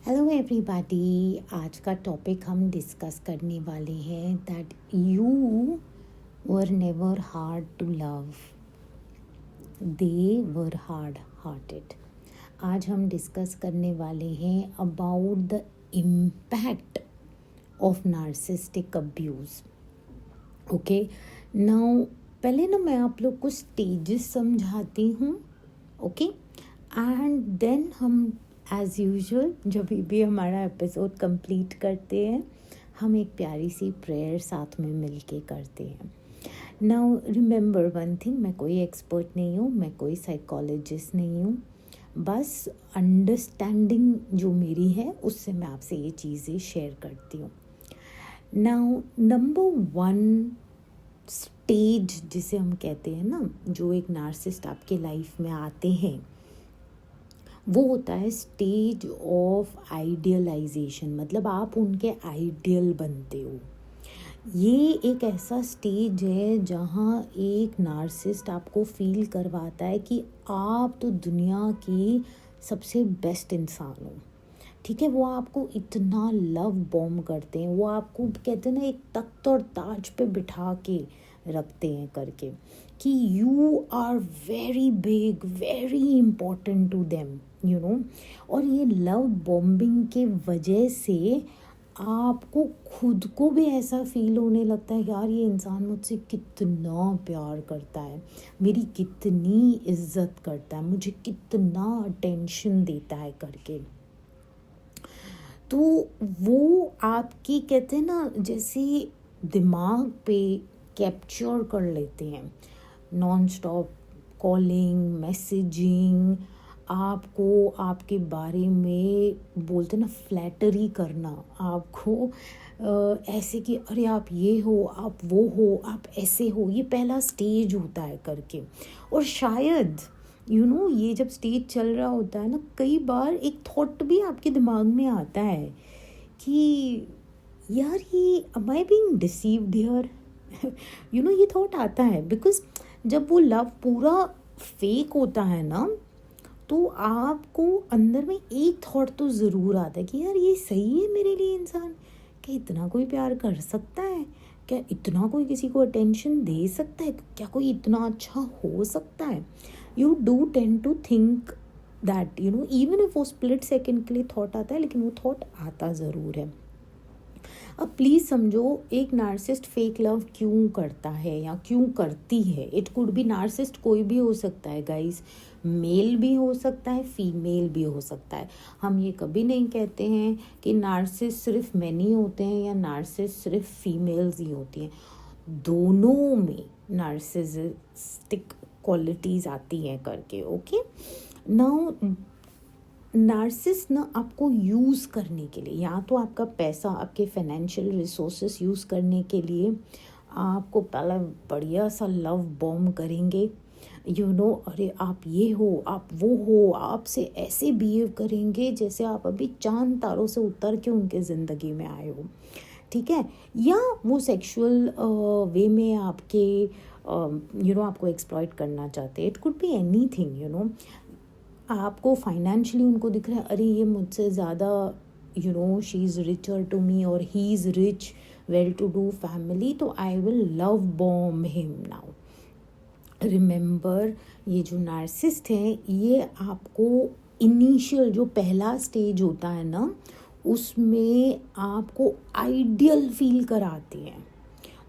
Hello everybody. आज का topic हम डिस्कस करने वाले हैं that you were never hard to love, they were hard hearted. आज हम डिस्कस करने वाले हैं about the impact of narcissistic abuse. Okay, now पहले ना मैं आप लोग को स्टेजेस समझाती हूँ। ओके, एंड देन हम एज़ यूजुअल जब भी हमारा एपिसोड कंप्लीट करते हैं हम एक प्यारी सी प्रेयर साथ में मिल के करते हैं। नाउ रिमेंबर वन थिंग, मैं कोई एक्सपर्ट नहीं हूँ, मैं कोई साइकोलॉजिस्ट नहीं हूँ, बस अंडरस्टैंडिंग जो मेरी है उससे मैं आपसे ये चीज़ें शेयर करती हूँ। नाउ नंबर वन स्टेज जिसे हम कहते हैं ना, जो एक नार्सिसिस्ट आपके लाइफ में आते हैं, वो होता है स्टेज ऑफ आइडियलाइजेशन। मतलब आप उनके आइडियल बनते हो। ये एक ऐसा स्टेज है जहाँ एक नार्सिसिस्ट आपको फील करवाता है कि आप तो दुनिया की सबसे बेस्ट इंसान हो। ठीक है, वो आपको इतना लव बॉम्ब करते हैं, वो आपको कहते हैं ना एक तख्त और ताज पे बिठा के रखते हैं करके कि you are very big, very important to them, you know. और ये लव बॉम्बिंग के वजह से आपको खुद को भी ऐसा फील होने लगता है, यार ये इंसान मुझसे कितना प्यार करता है, मेरी कितनी इज्जत करता है, मुझे कितना अटेंशन देता है करके। तो वो आपकी कहते हैं ना जैसे दिमाग पे कैप्चर कर लेते हैं। नॉन स्टॉप कॉलिंग, मैसेजिंग, आपको आपके बारे में बोलते ना फ्लैटरी करना, आपको ऐसे कि अरे आप ये हो, आप वो हो, आप ऐसे हो, ये पहला स्टेज होता है करके। और शायद ये जब स्टेज चल रहा होता है ना, कई बार एक थॉट भी आपके दिमाग में आता है कि यार ये am I being deceived here? ये थॉट आता है बिकॉज जब वो लव पूरा फेक होता है ना, तो आपको अंदर में एक थॉट तो ज़रूर आता है कि यार ये सही है मेरे लिए इंसान, क्या इतना कोई प्यार कर सकता है, क्या इतना कोई किसी को अटेंशन दे सकता है, क्या कोई इतना अच्छा हो सकता है। You do tend to think that even if वो स्प्लिट सेकेंड के लिए थॉट आता है, लेकिन वो थॉट आता ज़रूर है। अब प्लीज़ समझो, एक नार्सिसिस्ट फेक लव क्यों करता है या क्यों करती है। इट कुड बी नार्सिसिस्ट कोई भी हो सकता है गाइस, मेल भी हो सकता है, फीमेल भी हो सकता है। हम ये कभी नहीं कहते हैं कि नार्सिसिस्ट सिर्फ मेन ही होते हैं या नार्सिसिस्ट सिर्फ फीमेल्स ही होती हैं। दोनों में नार्सिसिस्टिक क्वालिटीज़ आती हैं करके। ओके, नाउ नार्सिसिस्ट ना आपको यूज़ करने के लिए, या तो आपका पैसा, आपके फाइनेंशियल रिसोर्सेस यूज़ करने के लिए आपको पहले बढ़िया सा लव बॉम्ब करेंगे। अरे आप ये हो, आप वो हो, आपसे ऐसे बिहेव करेंगे जैसे आप अभी चांद तारों से उतर के उनके ज़िंदगी में आए हो। ठीक है, या वो सेक्सुअल वे में आपके आपको एक्सप्लॉइट करना चाहते हैं। It could be anything. आपको फाइनेंशियली उनको दिख रहा है, अरे ये मुझसे ज़्यादा she is richer to me और he is rich, well to do family, तो I will love bomb him now. Remember, ये जो नार्सिसिस्ट हैं ये आपको इनिशियल जो पहला स्टेज होता है ना, उसमें आपको आइडियल फील कराते हैं।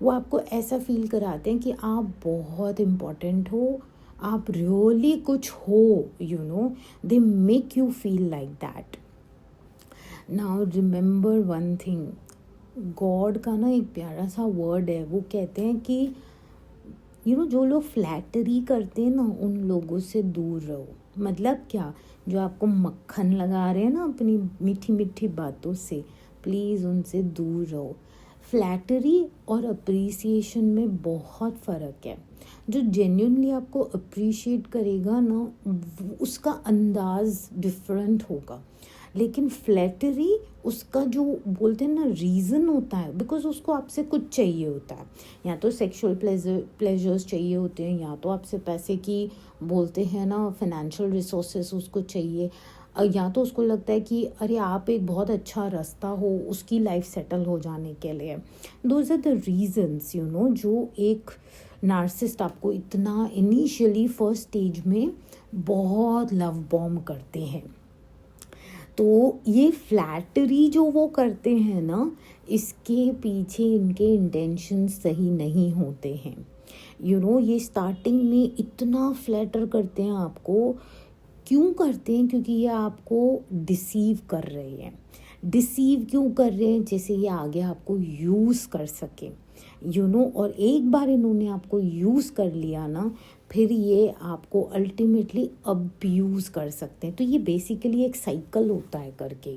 वो आपको ऐसा फील कराते हैं कि आप बहुत इम्पोर्टेंट हो, आप रियली कुछ हो, they make you feel like that. Now remember one thing, God का ना एक प्यारा सा वर्ड है, वो कहते हैं कि जो लोग फ्लैटरी करते हैं ना, उन लोगों से दूर रहो। मतलब क्या, जो आपको मक्खन लगा रहे हैं ना अपनी मीठी मीठी बातों से, प्लीज़ उनसे दूर रहो। फ्लैटरी और अप्रिसिएशन में बहुत फ़र्क है। जो जेन्युइनली आपको अप्रिशिएट करेगा ना, उसका अंदाज़ डिफरेंट होगा, लेकिन फ्लैटरी उसका जो बोलते हैं ना रीज़न होता है, बिकॉज उसको आपसे कुछ चाहिए होता है, या तो सेक्सुअल प्लेजर्स चाहिए होते हैं, या तो आपसे पैसे की बोलते हैं ना फाइनेंशियल रिसोर्सेस उसको चाहिए। या तो उसको लगता है कि अरे आप एक बहुत अच्छा रास्ता हो उसकी लाइफ सेटल हो जाने के लिए। दोज आर द रीजंस जो एक नार्सिसिस्ट आपको इतना इनिशियली फर्स्ट स्टेज में बहुत लव बॉम्ब करते हैं। तो ये फ्लैटरी जो वो करते हैं ना, इसके पीछे इनके इंटेंशन सही नहीं होते हैं। ये स्टार्टिंग में इतना फ्लैटर करते हैं आपको। क्यों करते हैं? क्योंकि ये आपको डिसीव कर रहे हैं। डिसीव क्यों कर रहे हैं? जैसे ये आगे आपको यूज़ कर सके, और एक बार इन्होंने आपको यूज़ कर लिया ना, फिर ये आपको अल्टीमेटली अब्यूज़ कर सकते हैं। तो ये बेसिकली एक साइकिल होता है करके,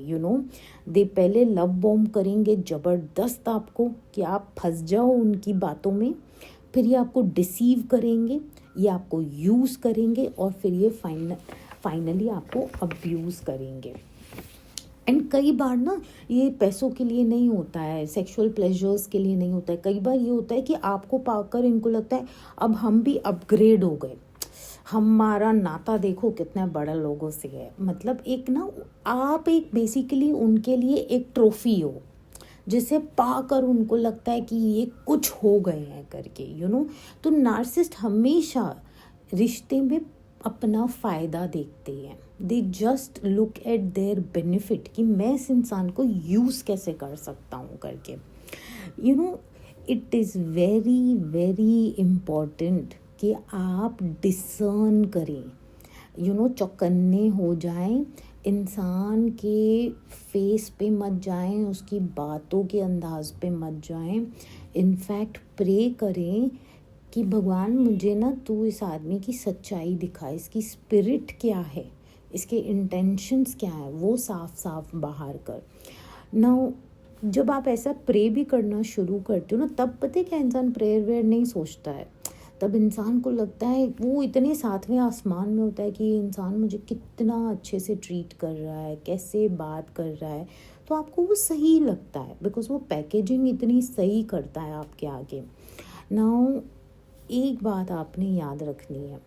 दे पहले लव बॉम्ब करेंगे ज़बरदस्त आपको कि आप फंस जाओ उनकी बातों में, फिर ये आपको डिसीव करेंगे, ये आपको यूज़ करेंगे, और फिर ये फाइनली आपको अब्यूज़ करेंगे। एंड कई बार ना ये पैसों के लिए नहीं होता है, सेक्सुअल प्लेजर्स के लिए नहीं होता है। कई बार ये होता है कि आपको पाकर इनको लगता है अब हम भी अपग्रेड हो गए, हमारा नाता देखो कितना बड़ा लोगों से है। मतलब एक ना आप एक बेसिकली उनके लिए एक ट्रॉफी हो, जिसे पाकर उनको लगता है कि ये कुछ हो गए हैं करके, तो नार्सिसिस्ट हमेशा रिश्ते में अपना फ़ायदा देखते हैं। They just look at their benefit कि मैं इस इंसान को यूज़ कैसे कर सकता हूँ करके। It is very very important कि आप डिसर्न करें, चौकन्ने हो जाएं, इंसान के फेस पे मत जाएं, उसकी बातों के अंदाज पे मत जाएं। इनफैक्ट प्रे करें कि भगवान मुझे ना तू इस आदमी की सच्चाई दिखा, इसकी स्पिरिट क्या है, इसके इंटेंशंस क्या है, वो साफ साफ बाहर कर ना। जब आप ऐसा प्रे भी करना शुरू करते हो ना, तब पता है क्या, इंसान प्रेयर वेयर नहीं सोचता है। तब इंसान को लगता है, वो इतने सातवें आसमान में होता है कि ये इंसान मुझे कितना अच्छे से ट्रीट कर रहा है, कैसे बात कर रहा है, तो आपको वो सही लगता है बिकॉज वो पैकेजिंग इतनी सही करता है आपके आगे। नाउ एक बात आपने याद रखनी है,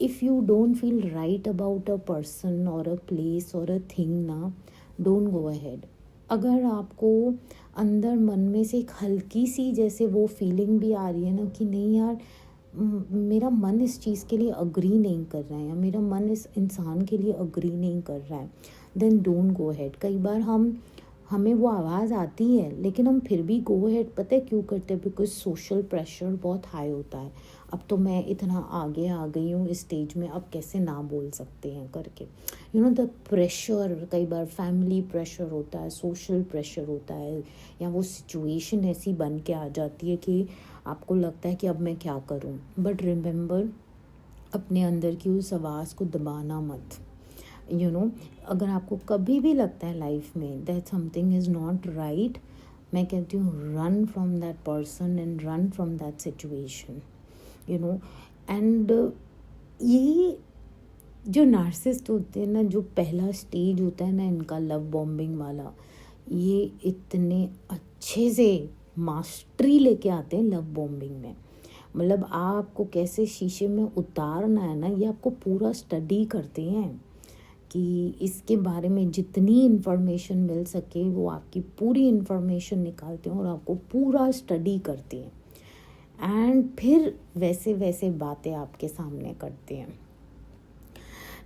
if you don't feel right about a person और अ प्लेस और अ थिंग ना, डोंट गो अहेड। अगर आपको अंदर मन में से एक हल्की सी जैसे वो फीलिंग भी आ रही है ना कि नहीं यार, मेरा मन इस चीज़ के लिए अग्री नहीं कर रहा है, या मेरा मन इस इंसान के लिए अग्री नहीं कर रहा है, देन डोंट गो अहेड। कई बार हमें वो आवाज़ आती है लेकिन हम फिर भी गो अहेड, पता है क्यों करते हैं? बिकॉज सोशल प्रेशर बहुत हाई होता है। अब तो मैं इतना आगे आ गई हूँ इस स्टेज में, अब कैसे ना बोल सकते हैं करके, द प्रेशर, कई बार फैमिली प्रेशर होता है, सोशल प्रेशर होता है, या वो सिचुएशन ऐसी बन के आ जाती है कि आपको लगता है कि अब मैं क्या करूँ। बट रिमेंबर, अपने अंदर की उस आवाज़ को दबाना मत। अगर आपको कभी भी लगता है लाइफ में that something is not right, मैं कहती हूँ run from that person and run from that situation, and ये जो नार्सिसिस्ट होते हैं ना, जो पहला स्टेज होता है ना इनका लव बॉम्बिंग वाला, ये इतने अच्छे से मास्टरी लेके आते हैं लव बॉम्बिंग में। मतलब आपको कैसे शीशे में उतारना है ना, ये आपको पूरा स्टडी करते हैं कि इसके बारे में जितनी इन्फॉर्मेशन मिल सके वो आपकी पूरी इन्फॉर्मेशन निकालते हैं और आपको पूरा स्टडी करते हैं, एंड फिर वैसे वैसे बातें आपके सामने करते हैं।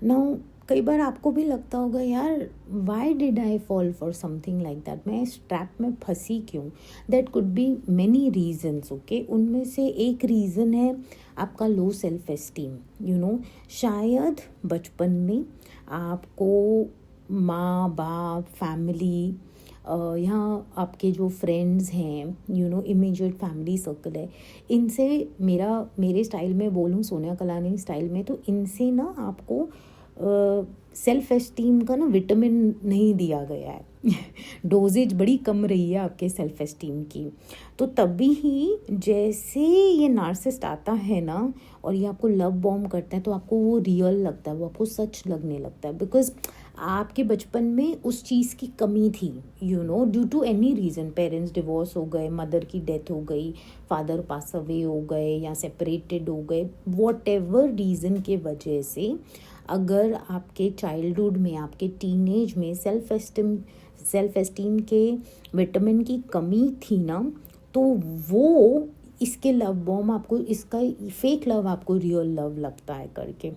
नाउ कई बार आपको भी लगता होगा यार, why did I fall for something like that, मैं इस ट्रैप में फंसी क्यों? That could be many reasons, okay. उनमें से एक रीज़न है आपका लो सेल्फ एस्टीम। शायद बचपन में आपको माँ बाप, फैमिली, यहाँ आपके जो फ्रेंड्स हैं, इमीडिएट फैमिली सर्कल है, इनसे मेरे स्टाइल में बोलूँ, सोनिया कलानी स्टाइल में, तो इनसे ना आपको सेल्फ एस्टीम का ना विटामिन नहीं दिया गया है डोजेज बड़ी कम रही है आपके सेल्फ एस्टीम की। तो तभी ही जैसे ये नार्सिसिस्ट आता है ना और ये आपको लव बॉम्ब करता है, तो आपको वो रियल लगता है, वो आपको सच लगने लगता है, बिकॉज आपके बचपन में उस चीज़ की कमी थी, due to any reason. Parents divorce हो गए, मदर की डेथ हो गई, फादर पास अवे हो गए, या सेपरेटेड हो गए, वॉट एवर रीज़न के वजह से अगर आपके चाइल्डहुड में, आपके टीनेज में सेल्फ एस्टीम के विटामिन की कमी थी ना, तो वो इसके लव बॉम्ब आपको, इसका फेक लव आपको रियल लव लगता है करके,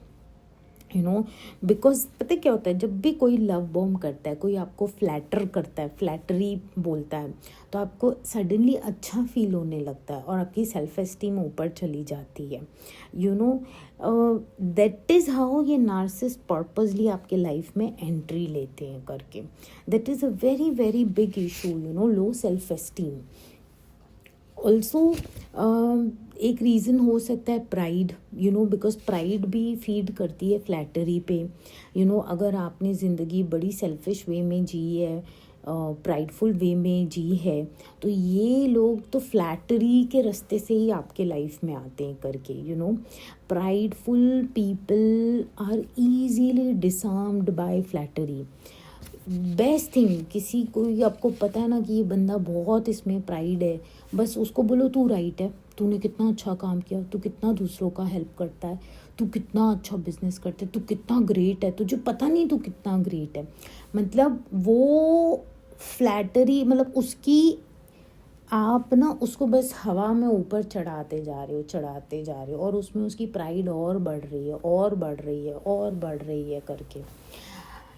बिकॉज पता क्या होता है, जब भी कोई लव बॉम्ब करता है, कोई आपको फ्लैटर करता है, फ्लैटरी बोलता है, तो आपको सडनली अच्छा फील होने लगता है और आपकी सेल्फ एस्टीम ऊपर चली जाती है। दैट इज़ हाउ ये नार्सिसिस्ट पर्पसली आपके लाइफ में एंट्री लेते हैं करके। That is a very very big issue, low self esteem. Also एक रीज़न हो सकता है प्राइड, बिकॉज प्राइड भी फीड करती है फ्लैटरी पे। अगर आपने ज़िंदगी बड़ी सेल्फिश वे में जी है, प्राइडफुल वे में जी है, तो ये लोग तो फ्लैटरी के रास्ते से ही आपके लाइफ में आते हैं करके। Prideful people are easily disarmed by flattery. Best thing, किसी को आपको पता है ना कि ये बंदा बहुत इसमें प्राइड है, बस उसको बोलो तू राइट है, तूने कितना अच्छा काम किया, तू कितना दूसरों का हेल्प करता है, तू कितना अच्छा बिजनेस करता है, तू कितना ग्रेट है, तुझे पता नहीं तू कितना ग्रेट है। मतलब वो फ्लैटरी, मतलब उसकी, आप ना उसको बस हवा में ऊपर चढ़ाते जा रहे हो और उसमें उसकी प्राइड और बढ़ रही है और बढ़ रही है और बढ़ रही है करके।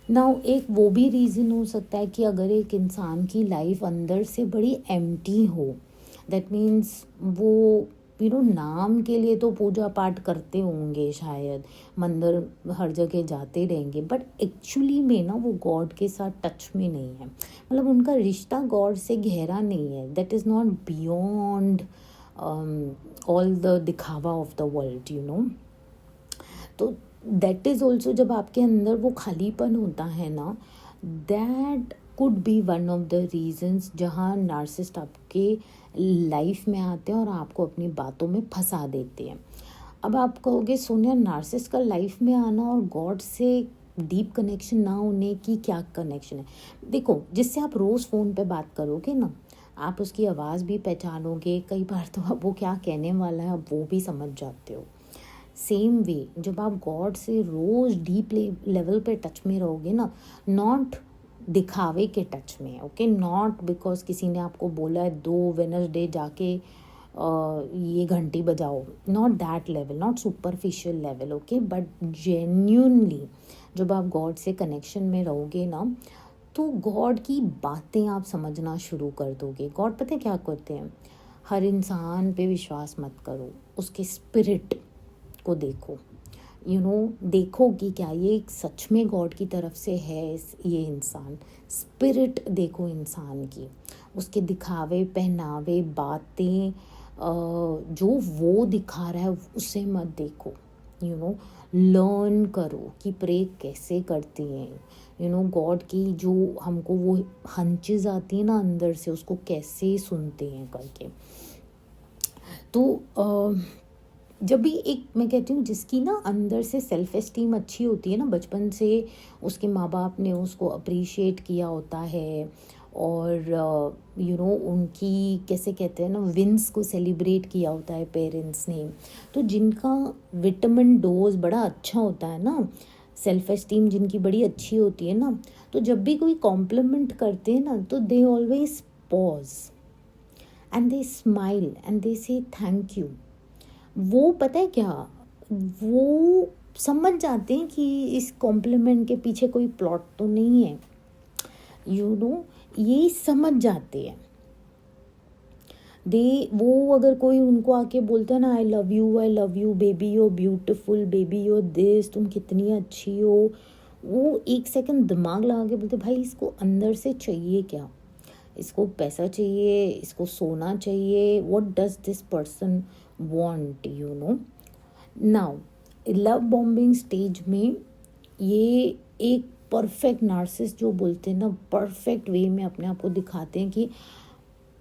नाउ एक वो भी रीज़न हो सकता है कि अगर एक इंसान की लाइफ अंदर से बड़ी एम्प्टी हो, दैट मीन्स वो नाम के लिए तो पूजा पाठ करते होंगे, शायद मंदिर हर जगह जाते रहेंगे, बट एक्चुअली में ना वो गॉड के साथ टच में नहीं है। मतलब उनका रिश्ता गॉड से गहरा नहीं है। That is not beyond all the दिखावा ऑफ द वर्ल्ड, तो दैट इज़ ऑल्सो, जब आपके अंदर वो खालीपन होता है ना, that could be one of the reasons जहाँ नार्सिसिस्ट आपके लाइफ में आते हैं और आपको अपनी बातों में फंसा देते हैं। अब आप कहोगे सोनिया, नार्सिसिस्ट का लाइफ में आना और गॉड से डीप कनेक्शन ना होने की क्या कनेक्शन है? देखो, जिससे आप रोज़ फ़ोन पे बात करोगे ना, आप उसकी आवाज़ भी पहचानोगे, कई बार तो आप वो क्या कहने वाला है आप वो भी समझ जाते हो। सेम वे जब आप गॉड से रोज़ डीप लेवल पे टच में रहोगे ना, नॉट दिखावे के टच में, ओके, नॉट बिकॉज किसी ने आपको बोला है 2 वेडनेसडे जाके ये घंटी बजाओ, not that level, not superficial level, okay, but genuinely जब आप गॉड से कनेक्शन में रहोगे ना, तो गॉड की बातें आप समझना शुरू कर दोगे। गॉड पता है क्या करते हैं? हर इंसान पे विश्वास मत करो, उसके स्पिरिट को देखो, देखो कि क्या ये सच में गॉड की तरफ से है ये इंसान। स्पिरिट देखो इंसान की, उसके दिखावे, पहनावे, बातें, जो वो दिखा रहा है उसे मत देखो। लर्न करो कि प्रे कैसे करते हैं, गॉड की जो हमको वो हंचेस आती है ना अंदर से, उसको कैसे सुनते हैं करके। तो जब भी एक, मैं कहती हूँ जिसकी ना अंदर से सेल्फ एस्टीम अच्छी होती है ना, बचपन से उसके माँ बाप ने उसको अप्रिशिएट किया होता है और उनकी कैसे कहते हैं ना, विंस को सेलिब्रेट किया होता है पेरेंट्स ने, तो जिनका विटामिन डोज बड़ा अच्छा होता है ना, सेल्फ एस्टीम जिनकी बड़ी अच्छी होती है ना, तो जब भी कोई कॉम्प्लीमेंट करते हैं ना, तो they always pause and they smile and they से थैंक यू। वो पता है क्या, वो समझ जाते हैं कि इस कॉम्प्लीमेंट के पीछे कोई प्लॉट तो नहीं है, ये समझ जाते हैं। वो अगर कोई उनको आके बोलता है ना, I love you baby, you beautiful baby, you this, तुम कितनी अच्छी हो, वो एक सेकंड दिमाग लगा के बोलते भाई इसको अंदर से चाहिए क्या, इसको पैसा चाहिए, इसको सोना चाहिए, what does this person want, now love bombing stage में ये एक परफेक्ट नार्सिसिस्ट जो बोलते हैं ना, परफेक्ट वे में अपने आप को दिखाते हैं कि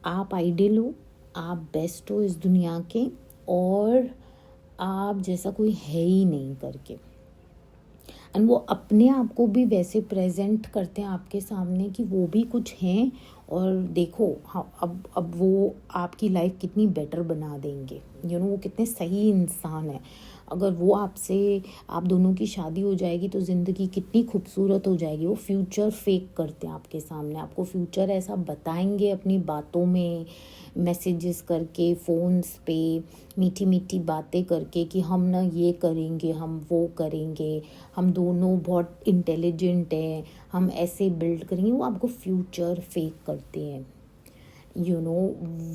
आप आइडियल हो, आप बेस्ट हो इस दुनिया के, और आप जैसा कोई है ही नहीं करके। एंड वो अपने आप को भी वैसे प्रेजेंट करते हैं आपके सामने कि वो भी कुछ हैं, और देखो हाँ, अब वो आपकी लाइफ कितनी बेटर बना देंगे, वो कितने सही इंसान है। अगर वो आपसे, आप दोनों की शादी हो जाएगी तो ज़िंदगी कितनी खूबसूरत हो जाएगी। वो फ्यूचर फेक करते हैं आपके सामने, आपको फ्यूचर ऐसा बताएंगे अपनी बातों में, मैसेजेस करके, फ़ोन्स पे मीठी मीठी बातें करके कि हम ना ये करेंगे, हम वो करेंगे, हम दोनों बहुत इंटेलिजेंट हैं, हम ऐसे बिल्ड करेंगे। वो आपको फ्यूचर फेक करते हैं,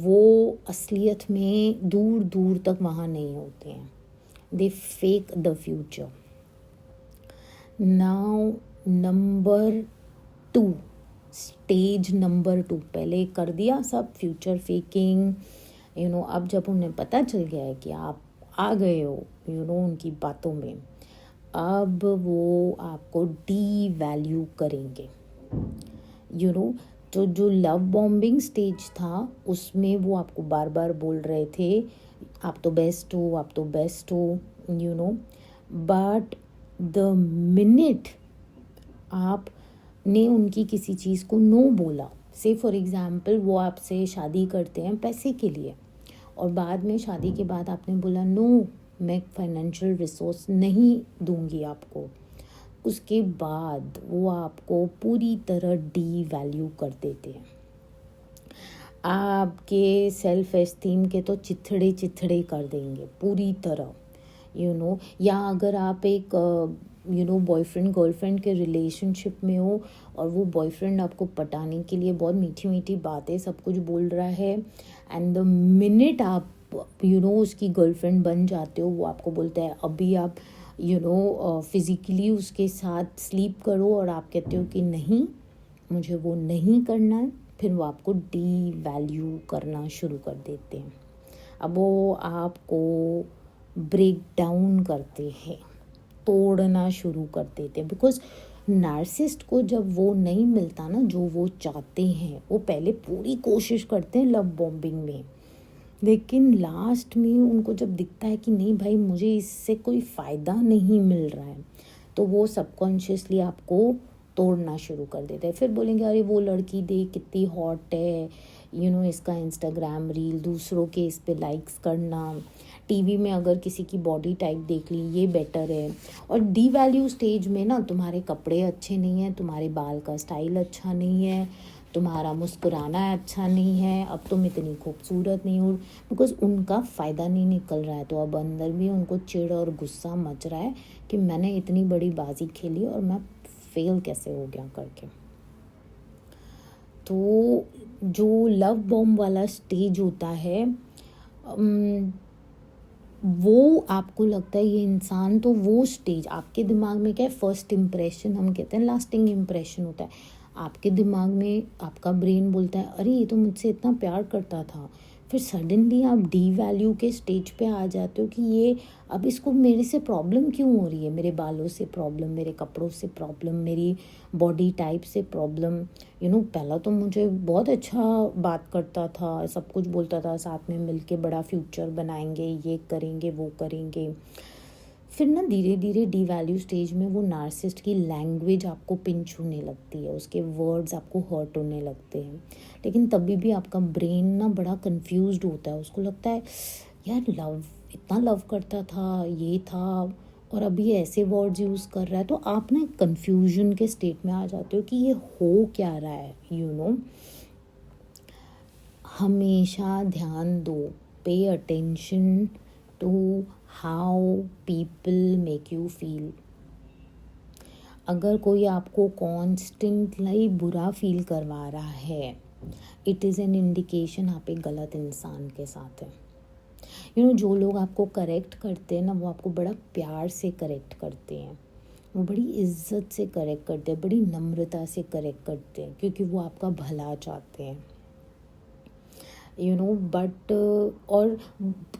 वो असलियत में दूर दूर तक वहाँ नहीं होते हैं। They fake the future. Now number 2, stage number 2, पहले कर दिया सब फ्यूचर फेकिंग, अब जब उन्हें पता चल गया है कि आप आ गए हो उनकी बातों में, अब वो आपको डी वैल्यू करेंगे। तो जो लव बॉम्बिंग स्टेज था उसमें वो आपको बार बार बोल रहे थे आप तो बेस्ट हो, आप तो बेस्ट हो, बट द मिनट आपने उनकी किसी चीज़ को नो बोला, से फॉर एग्ज़ाम्पल वो आपसे शादी करते हैं पैसे के लिए, और बाद में शादी के बाद आपने बोला नो, मैं फाइनेंशियल रिसोर्स नहीं दूंगी आपको, उसके बाद वो आपको पूरी तरह डी वैल्यू कर देते हैं। आपके सेल्फ एस्टीम के तो चिथड़े चिथड़े कर देंगे पूरी तरह, या अगर आप एक बॉयफ्रेंड गर्लफ्रेंड के रिलेशनशिप में हो और वो बॉयफ्रेंड आपको पटाने के लिए बहुत मीठी मीठी बातें सब कुछ बोल रहा है, एंड द मिनट आप उसकी गर्लफ्रेंड बन जाते हो, वो आपको बोलता है अभी आप फिज़िकली उसके साथ स्लीप करो, और आप कहते हो कि नहीं मुझे वो नहीं करना है, फिर वो आपको डी वैल्यू करना शुरू कर देते हैं। अब वो आपको ब्रेक डाउन करते हैं, तोड़ना शुरू कर देते हैं, बिकॉज नार्सिसिस्ट को जब वो नहीं मिलता ना जो वो चाहते हैं, वो पहले पूरी कोशिश करते हैं लव बॉम्बिंग में, लेकिन लास्ट में उनको जब दिखता है कि नहीं भाई मुझे इससे कोई फ़ायदा नहीं मिल रहा है, तो वो सबकॉन्शियसली आपको तोड़ना शुरू कर देते हैं। फिर बोलेंगे अरे वो लड़की देख कितनी हॉट है, इसका इंस्टाग्राम रील दूसरों के इस पे लाइक्स करना, टीवी में अगर किसी की बॉडी टाइप देख ली ये बेटर है। और डी वैल्यू स्टेज में ना तुम्हारे कपड़े अच्छे नहीं हैं, तुम्हारे बाल का स्टाइल अच्छा नहीं है, तुम्हारा मुस्कुराना अच्छा नहीं है, अब तुम इतनी खूबसूरत नहीं हो, बिकॉज उनका फ़ायदा नहीं निकल रहा है, तो अब अंदर भी उनको चिढ़ और गुस्सा मच रहा है कि मैंने इतनी बड़ी बाजी खेली और मैं फेल कैसे हो गया करके। तो जो लव बॉम्ब वाला स्टेज होता है, वो आपको लगता है ये इंसान, तो वो स्टेज आपके दिमाग में क्या है, फर्स्ट इम्प्रेशन हम कहते हैं, लास्टिंग इम्प्रेशन होता है। आपके दिमाग में आपका ब्रेन बोलता है अरे ये तो मुझसे इतना प्यार करता था, फिर सडनली आप डी वैल्यू के स्टेज पे आ जाते हो कि ये अब इसको मेरे से प्रॉब्लम क्यों हो रही है, मेरे बालों से प्रॉब्लम, मेरे कपड़ों से प्रॉब्लम, मेरी बॉडी टाइप से प्रॉब्लम। पहला तो मुझे बहुत अच्छा बात करता था, सब कुछ बोलता था, साथ में मिलके बड़ा फ्यूचर बनाएंगे, ये करेंगे वो करेंगे। फिर ना धीरे धीरे डी वैल्यू स्टेज में वो नार्सिसिस्ट की लैंग्वेज आपको पिंच होने लगती है, उसके वर्ड्स आपको हर्ट होने लगते हैं, लेकिन तभी भी आपका ब्रेन ना बड़ा कंफ्यूज्ड होता है, उसको लगता है यार लव, इतना लव करता था, ये था, और अभी ऐसे वर्ड्स यूज़ कर रहा है, तो आप ना कंफ्यूजन के स्टेट में आ जाते हो कि ये हो क्या रहा है। हमेशा ध्यान दो, pay attention to how people make you feel. अगर कोई आपको कॉन्स्टेंटली बुरा फील करवा रहा है, इट इज़ एन इंडिकेशन आप एक गलत इंसान के साथ हैं। जो लोग आपको करेक्ट करते हैं ना, वो आपको बड़ा प्यार से करेक्ट करते हैं, वो बड़ी इज्जत से करेक्ट करते हैं, बड़ी नम्रता से करेक्ट करते हैं, क्योंकि वो आपका भला चाहते हैं। बट और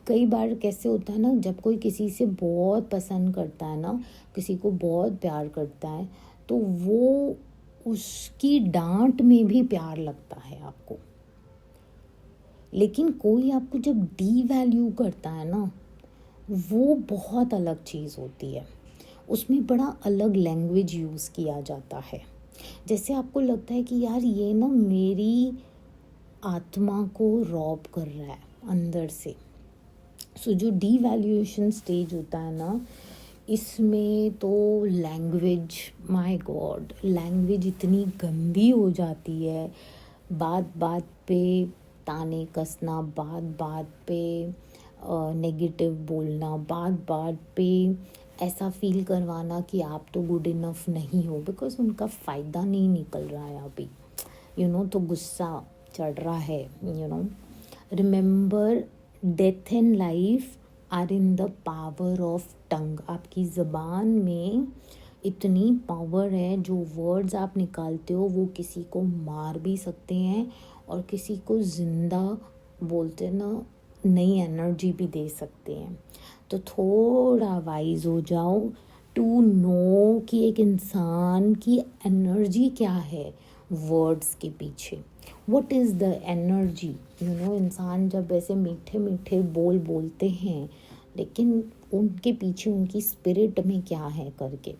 कई बार कैसे होता है ना, जब कोई किसी से बहुत पसंद करता है ना, किसी को बहुत प्यार करता है, तो वो उसकी डांट में भी प्यार लगता है आपको। लेकिन कोई आपको जब डी वैल्यू करता है ना, वो बहुत अलग चीज़ होती है, उसमें बड़ा अलग लैंग्वेज यूज़ किया जाता है। जैसे आपको लगता है कि यार ये ना मेरी आत्मा को रॉब कर रहा है अंदर से, सो जो डीवैल्यूएशन स्टेज होता है ना, इसमें तो लैंग्वेज, माय गॉड, लैंग्वेज इतनी गंदी हो जाती है। बात बात पे ताने कसना, बात बात पे नेगेटिव बोलना, बात बात पे ऐसा फील करवाना कि आप तो गुड इनफ नहीं हो, बिकॉज उनका फ़ायदा नहीं निकल रहा है अभी, तो गुस्सा चढ़ रहा है। Remember, death and life are in the power of tongue. आपकी ज़बान में इतनी पावर है, जो वर्ड्स आप निकालते हो वो किसी को मार भी सकते हैं और किसी को ज़िंदा बोलते ना नई एनर्जी भी दे सकते हैं। तो थोड़ा वाइज हो जाओ टू नो कि एक इंसान की एनर्जी क्या है वर्ड्स के पीछे। What is the energy? इंसान जब ऐसे मीठे मीठे बोल बोलते हैं, लेकिन उनके पीछे उनकी स्पिरिट में क्या है करके।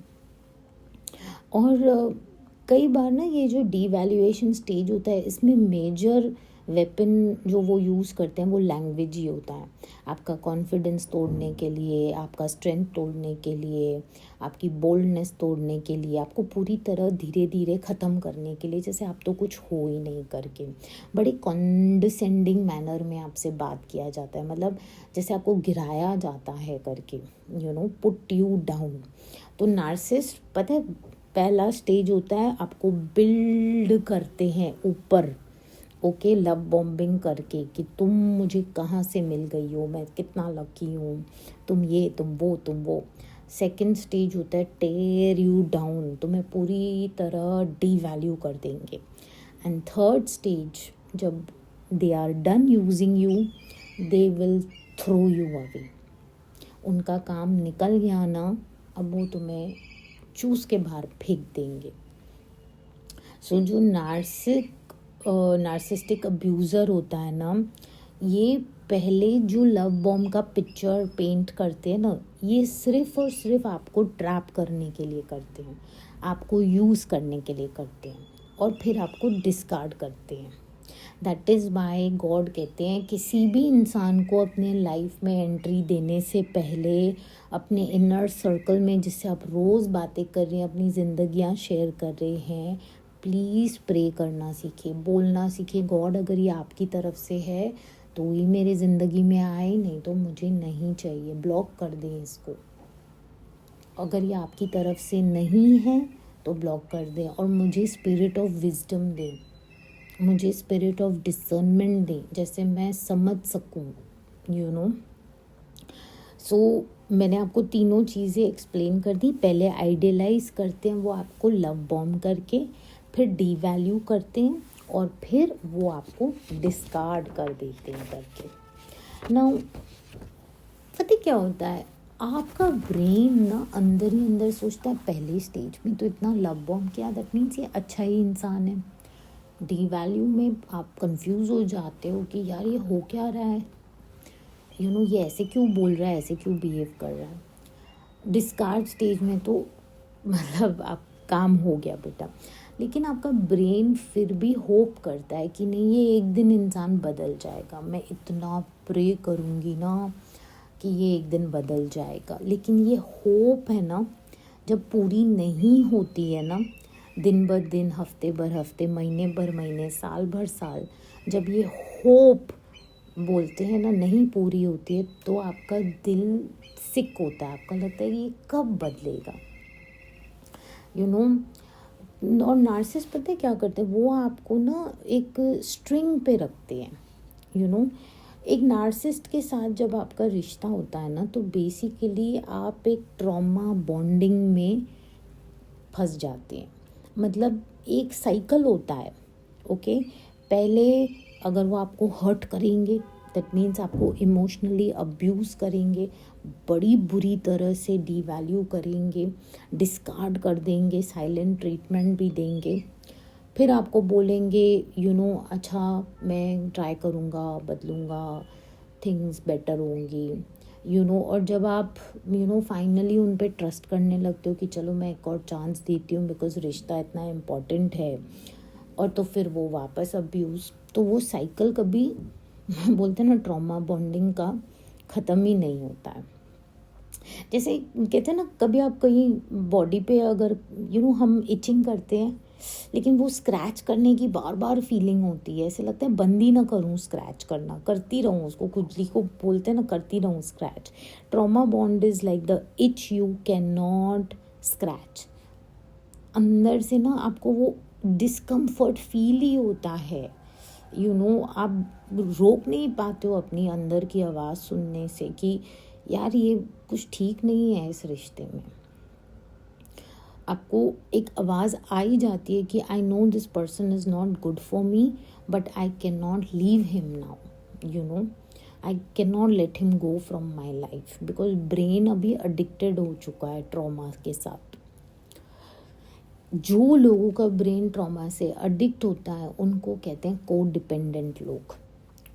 और कई बार ना ये जो डीवैल्यूएशन स्टेज होता है, इसमें मेजर वेपन जो वो यूज़ करते हैं वो लैंग्वेज ही होता है। आपका कॉन्फिडेंस तोड़ने के लिए, आपका स्ट्रेंथ तोड़ने के लिए, आपकी बोल्डनेस तोड़ने के लिए, आपको पूरी तरह धीरे धीरे ख़त्म करने के लिए, जैसे आप तो कुछ हो ही नहीं करके बड़े कॉन्डिसेंडिंग मैनर में आपसे बात किया जाता है, मतलब जैसे आपको गिराया जाता है करके, पुट यू डाउन। तो नार्सिसिस्ट, पता है, पहला स्टेज होता है, आपको बिल्ड करते हैं ऊपर, ओके, लव बॉम्बिंग करके कि तुम मुझे कहाँ से मिल गई हो, मैं कितना लकी हूँ, तुम ये तुम वो। सेकंड स्टेज होता है टेयर यू डाउन, तुम्हें पूरी तरह डीवैल्यू कर देंगे। एंड थर्ड स्टेज, जब they are done using you, they will throw you away. उनका काम निकल गया ना, अब वो तुम्हें चूस के बाहर फेंक देंगे। सो जो नार्सिस्टिक अब्यूज़र होता है ना, ये पहले जो लव बॉम्ब का पिक्चर पेंट करते हैं ना, ये सिर्फ और सिर्फ आपको ट्रैप करने के लिए करते हैं, आपको यूज़ करने के लिए करते हैं और फिर आपको डिस्कार्ड करते हैं। दैट इज़ वाई गॉड कहते हैं किसी भी इंसान को अपने लाइफ में एंट्री देने से पहले अपने इनर सर्कल में, जिससे आप रोज़ बातें कर रहे हैं, अपनी ज़िंदगियाँ शेयर कर रहे हैं, प्लीज़ प्रे करना सीखे, बोलना सीखे, गॉड अगर ये आपकी तरफ से है तो ही मेरे ज़िंदगी में आए, नहीं तो मुझे नहीं चाहिए, ब्लॉक कर दें इसको। अगर ये आपकी तरफ से नहीं है तो ब्लॉक कर दें, और मुझे स्पिरिट ऑफ विजडम दें, मुझे स्पिरिट ऑफ डिसर्नमेंट दें, जैसे मैं समझ सकूं, सो मैंने आपको तीनों चीज़ें एक्सप्लेन कर दी। पहले आइडियलाइज करते हैं वो आपको लव बॉम्ब करके, फिर डीवैल्यू करते हैं और फिर वो आपको डिस्कार्ड कर देते हैं करके। नाउ पता क्या होता है, आपका ब्रेन ना अंदर ही अंदर सोचता है पहले स्टेज में तो इतना लव बॉम्ब किया, दैट मीन्स ये अच्छा ही इंसान है। डीवैल्यू में आप कंफ्यूज हो जाते हो कि यार ये हो क्या रहा है, ये ऐसे क्यों बोल रहा है, ऐसे क्यों बिहेव कर रहा है। डिस्कार्ड स्टेज में तो मतलब आप काम हो गया बेटा, लेकिन आपका ब्रेन फिर भी होप करता है कि नहीं, ये एक दिन इंसान बदल जाएगा, मैं इतना प्रे करूँगी ना कि ये एक दिन बदल जाएगा। लेकिन ये होप है ना, जब पूरी नहीं होती है ना, दिन ब दिन, हफ्ते भर हफ्ते, महीने भर महीने, साल भर साल, जब ये होप बोलते हैं ना नहीं पूरी होती है, तो आपका दिल सिक होता है, आपका लगता है कि ये कब बदलेगा, और नार्सिस पता है क्या करते हैं, वो आपको ना एक स्ट्रिंग पे रखते हैं। एक नार्सिस्ट के साथ जब आपका रिश्ता होता है ना, तो बेसिकली आप एक ट्रॉमा बॉन्डिंग में फंस जाते हैं। मतलब एक साइकिल होता है, ओके। पहले अगर वो आपको हर्ट करेंगे, दैट मीन्स आपको इमोशनली अब्यूज़ करेंगे, बड़ी बुरी तरह से डीवैल्यू करेंगे, डिस्कार्ड कर देंगे, साइलेंट ट्रीटमेंट भी देंगे, फिर आपको बोलेंगे अच्छा मैं ट्राई करूँगा, बदलूँगा, थिंग्स बेटर होंगी, और जब आप फाइनली उन पे ट्रस्ट करने लगते हो कि चलो मैं एक और चांस देती हूँ बिकॉज रिश्ता इतना इम्पोर्टेंट है, और तो फिर वो वापस अब्यूज़। तो वो साइकिल कभी बोलते हैं ना ट्रॉमा बॉन्डिंग का, ख़त्म ही नहीं होता है। जैसे कहते हैं ना, कभी आप कहीं बॉडी पे अगर हम इचिंग करते हैं, लेकिन वो स्क्रैच करने की बार बार फीलिंग होती है, ऐसे लगता है बंद ही ना करूँ स्क्रैच करना, करती रहूँ उसको, खुजली को बोलते हैं ना, करती रहूँ scratch. Trauma bond is like the each you can not scratch. अंदर से ना आपको वो डिस्कम्फर्ट फील ही होता है, आप रोक नहीं पाते हो अपनी अंदर की आवाज़ सुनने से कि यार ये कुछ ठीक नहीं है इस रिश्ते में। आपको एक आवाज़ आ ही जाती है कि I know this person is not good for me, but I can not leave him now, I can not let him go from my life, because brain अभी अडिक्टेड हो चुका है ट्रॉमा के साथ। जो लोगों का ब्रेन ट्रॉमा से अडिक्ट होता है उनको कहते हैं को डिपेंडेंट लोग।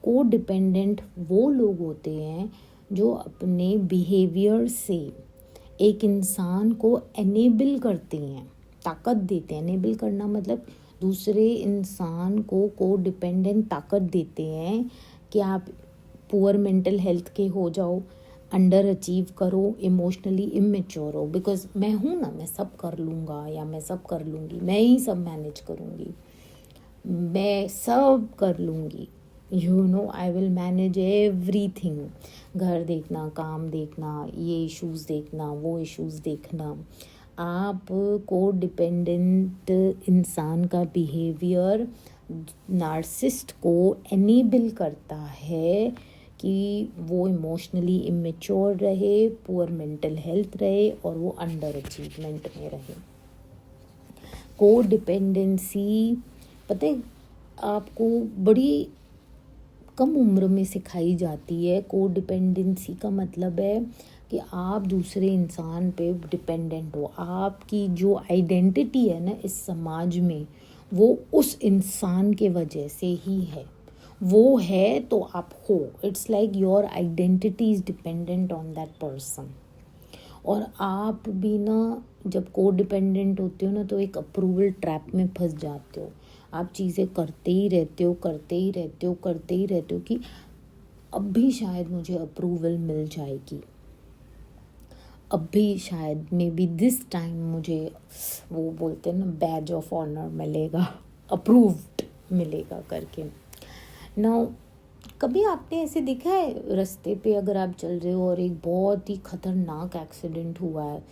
को डिपेंडेंट वो लोग होते हैं जो अपने बिहेवियर से एक इंसान को एनेबल करते हैं, ताकत देते हैं। एनेबल करना मतलब दूसरे इंसान को डिपेंडेंट ताकत देते हैं कि आप पुअर मेंटल हेल्थ के हो जाओ, अंडर अचीव करो, इमोशनली इमेच्योर हो, बिकॉज मैं हूँ ना, मैं सब कर लूँगा या मैं सब कर लूँगी, मैं ही सब मैनेज करूँगी, मैं सब कर लूँगी, आई विल मैनेज एवरीथिंग। घर देखना, काम देखना, ये इश्यूज़ देखना, वो इश्यूज़ देखना। आप को डिपेंडेंट इंसान का बिहेवियर नार्सिसिस्ट को एनेबल करता है कि वो इमोशनली इमेच्योर रहे, पुअर मेंटल हेल्थ रहे और वो अंडर अचीवमेंट में रहे। को डिपेंडेंसी पता है आपको बड़ी कम उम्र में सिखाई जाती है। को डिपेंडेंसी का मतलब है कि आप दूसरे इंसान पे डिपेंडेंट हो। आपकी जो आइडेंटिटी है ना इस समाज में, वो उस इंसान के वजह से ही है। वो है तो आप हो। It's like your identity is dependent on that person. और आप भी ना जब को डिपेंडेंट होते हो ना तो एक अप्रूवल ट्रैप में फंस जाते हो। आप चीज़ें करते ही रहते हो कि अब भी शायद मुझे अप्रूवल मिल जाएगी, अब भी शायद मे बी दिस टाइम मुझे वो बोलते हैं ना बैज ऑफ ऑनर मिलेगा, अप्रूव्ड मिलेगा करके। नाउ कभी आपने ऐसे देखा है रास्ते पे अगर आप चल रहे हो और एक बहुत ही ख़तरनाक एक्सीडेंट हुआ है,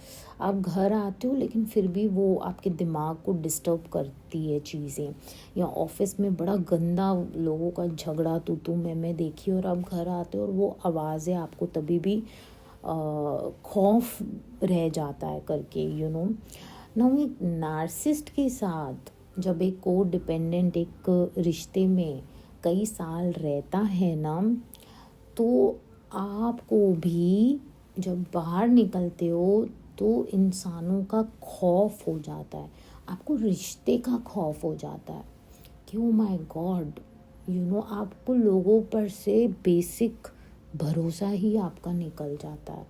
आप घर आते हो लेकिन फिर भी वो आपके दिमाग को डिस्टर्ब करती है चीज़ें, या ऑफिस में बड़ा गंदा लोगों का झगड़ा तू मैं देखी और आप घर आते हो और वो आवाज़ें आपको तभी भी खौफ रह जाता है करके ना। एक नार्सिसिस्ट के साथ जब एक को डिपेंडेंट एक रिश्ते में कई साल रहता है ना, तो आपको भी जब बाहर निकलते हो तो इंसानों का खौफ हो जाता है, आपको रिश्ते का खौफ हो जाता है कि ओ माय गॉड आपको लोगों पर से बेसिक भरोसा ही आपका निकल जाता है।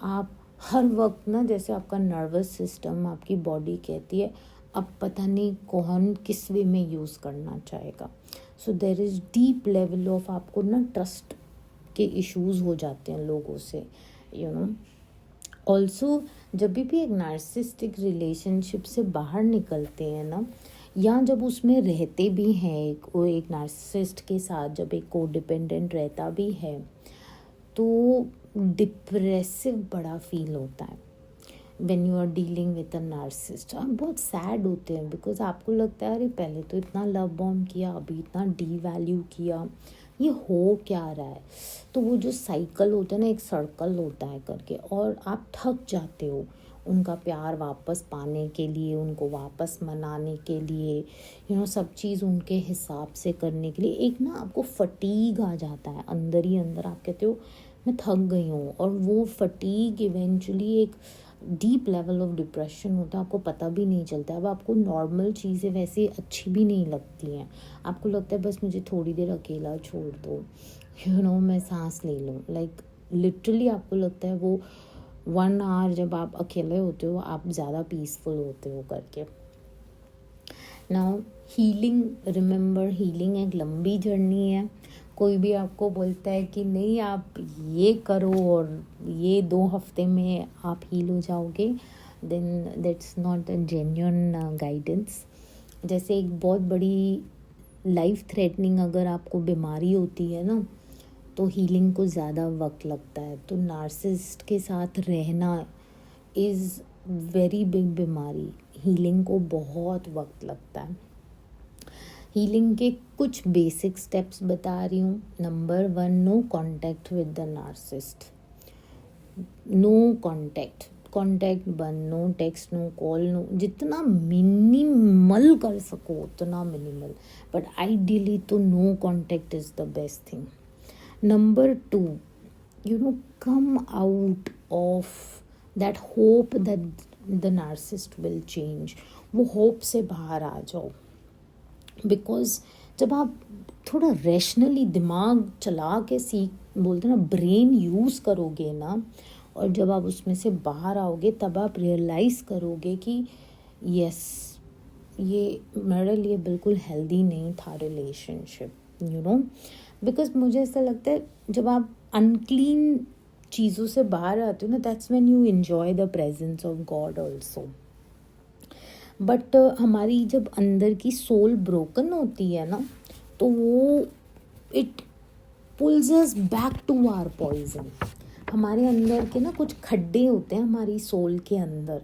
आप हर वक्त ना, जैसे आपका नर्वस सिस्टम, आपकी बॉडी कहती है अब पता नहीं कौन किस वे में यूज़ करना चाहेगा। So there is deep level of आपको ना ट्रस्ट के इश्यूज़ हो जाते हैं लोगों से ऑल्सो। जब भी एक नार्सिसिस्टिक रिलेशनशिप से बाहर निकलते हैं ना, या जब उसमें रहते भी हैं एक नार्सिसिस्ट के साथ जब एक को डिपेंडेंट रहता भी है, तो डिप्रेसिव बड़ा फील होता है when you are dealing with a narcissist. आप बहुत सैड होते हैं बिकॉज आपको लगता है अरे पहले तो इतना लव बॉम्ब किया, अभी इतना डी वैल्यू किया, ये हो क्या रहा है। तो वो जो साइकिल होता है ना, एक सर्कल होता है करके, और आप थक जाते हो उनका प्यार वापस पाने के लिए, उनको वापस मनाने के लिए सब चीज़ उनके हिसाब से करने के लिए। एक ना आपको फटीग आ जाता है अंदर ही अंदर, आप कहते हो मैं थक गई हूँ, और वो फटीग इवेंचुअली एक डीप लेवल ऑफ डिप्रेशन होता है, आपको पता भी नहीं चलता। अब आपको नॉर्मल चीज़ें वैसे अच्छी भी नहीं लगती हैं, आपको लगता है बस मुझे थोड़ी देर अकेला छोड़ दो मैं सांस ले लूँ। लाइक लिटरली आपको लगता है वो 1 आवर जब आप अकेले होते हो आप ज़्यादा पीसफुल होते हो करके। नाउ हीलिंग, रिमेंबर हीलिंग एक लंबी जर्नी है, कोई भी आपको बोलता है कि नहीं आप ये करो और ये 2 हफ्ते में आप हील हो जाओगे, then that's not a genuine guidance. जैसे एक बहुत बड़ी लाइफ थ्रेटनिंग अगर आपको बीमारी होती है ना, तो हीलिंग को ज़्यादा वक्त लगता है। तो नार्सिसिस्ट के साथ रहना इज़ वेरी बिग बीमारी, हीलिंग को बहुत वक्त लगता है। हीलिंग के कुछ बेसिक स्टेप्स बता रही हूँ। Number 1, no contact with the narcissist. No contact बंद, no text, no call, no, जितना मिनिमल कर सको उतना मिनिमल, बट आइडियली तो no contact is the best thing. Number 2, come out of that hope that the narcissist will change। वो hope से बाहर आ जाओ, बिकॉज जब आप थोड़ा रैशनली दिमाग चला के बोलते ना ब्रेन यूज़ करोगे ना, और जब आप उसमें से बाहर आओगे तब आप रियलाइज़ करोगे कि यस, ये मेरे लिए बिल्कुल हेल्दी नहीं था रिलेशनशिप, बिकॉज मुझे ऐसा लगता है जब आप अनक्लीन चीज़ों से बाहर आते हो ना, that's when you enjoy the presence of God also. But हमारी जब अंदर की सोल ब्रोकन होती है ना, तो वो it pulls us back to our poison. हमारे अंदर के ना कुछ खड्डे होते हैं हमारी सोल के अंदर।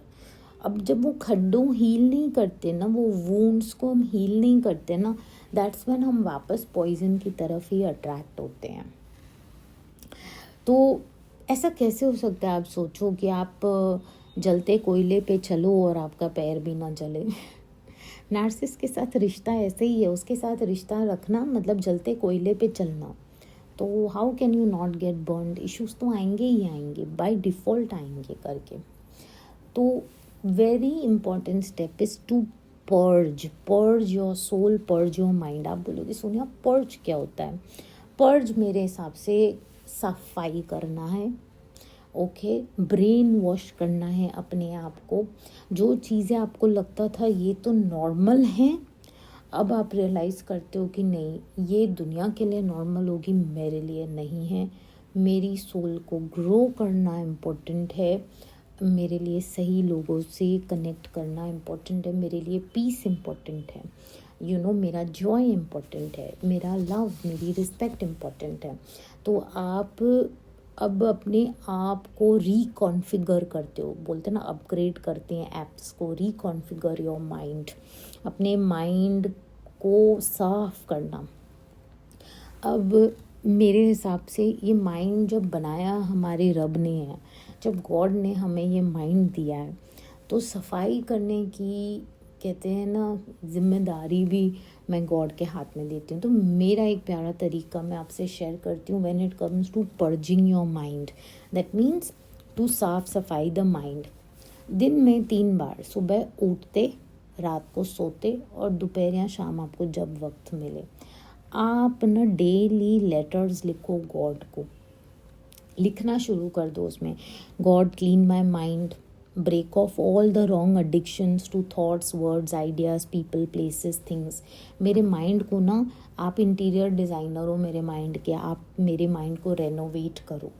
अब जब वो खड्डों हील नहीं करते ना, वो वूंड्स को हम हील नहीं करते ना, दैट्स व्हेन हम वापस पॉइजन की तरफ ही अट्रैक्ट होते हैं। तो ऐसा कैसे हो सकता है? आप सोचो कि आप जलते कोयले पे चलो और आपका पैर भी ना जले। नार्सिसिस्ट के साथ रिश्ता ऐसे ही है, उसके साथ रिश्ता रखना मतलब जलते कोयले पे चलना। तो how can you not get burned? Issues तो आएंगे ही आएंगे, बाय डिफ़ॉल्ट आएंगे करके। तो very important step is to purge your soul, purge your mind. आप बोलोगे सोनिया पर्ज क्या होता है? पर्ज मेरे हिसाब से सफाई करना है, ओके, ब्रेन वॉश करना है अपने आप को। जो चीज़ें आपको लगता था ये तो नॉर्मल हैं, अब आप रियलाइज़ करते हो कि नहीं, ये दुनिया के लिए नॉर्मल होगी, मेरे लिए नहीं है। मेरी सोल को ग्रो करना इम्पोर्टेंट है, मेरे लिए सही लोगों से कनेक्ट करना इम्पोर्टेंट है, मेरे लिए पीस इम्पोर्टेंट है, मेरा जॉय इम्पोर्टेंट है, मेरा लव, मेरी रिस्पेक्ट इम्पोर्टेंट है। तो आप अब अपने आप को रिकॉन्फिगर करते हो, बोलते हैं ना अपग्रेड करते हैं ऐप्स को, रिकॉन्फिगर योर माइंड, अपने माइंड को साफ करना। अब मेरे हिसाब से ये माइंड जब बनाया हमारे रब ने है, जब गॉड ने हमें ये माइंड दिया है, तो सफाई करने की कहते हैं ना जिम्मेदारी भी मैं गॉड के हाथ में देती हूँ। तो मेरा एक प्यारा तरीका मैं आपसे शेयर करती हूँ when it comes to purging your mind, that means to साफ सफाई द माइंड। दिन में 3 बार, सुबह उठते, रात को सोते और दोपहर या शाम आपको जब वक्त मिले, आप ना डेली लेटर्स लिखो गॉड को, लिखना शुरू कर दो उसमें, God clean my mind, break off all the wrong addictions to thoughts, words, ideas, people, places, things। मेरे माइंड को ना, आप इंटीरियर डिज़ाइनर हो मेरे माइंड के, आप मेरे माइंड को रेनोवेट करो।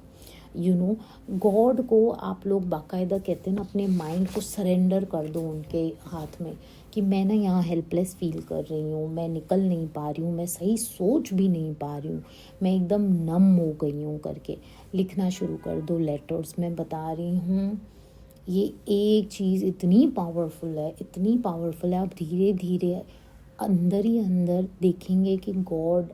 गॉड को आप लोग बाकायदा कहते हैं ना, अपने माइंड को सरेंडर कर दो उनके हाथ में कि मैं ना यहाँ हेल्पलेस फील कर रही हूँ, मैं निकल नहीं पा रही हूँ, मैं सही सोच भी नहीं पा रही हूँ, मैं एकदम नम हो गई हूँ करके लिखना शुरू कर दो लेटर्स। मैं बता रही हूँ ये एक चीज़ इतनी पावरफुल है, इतनी पावरफुल है। आप धीरे धीरे अंदर ही अंदर देखेंगे कि गॉड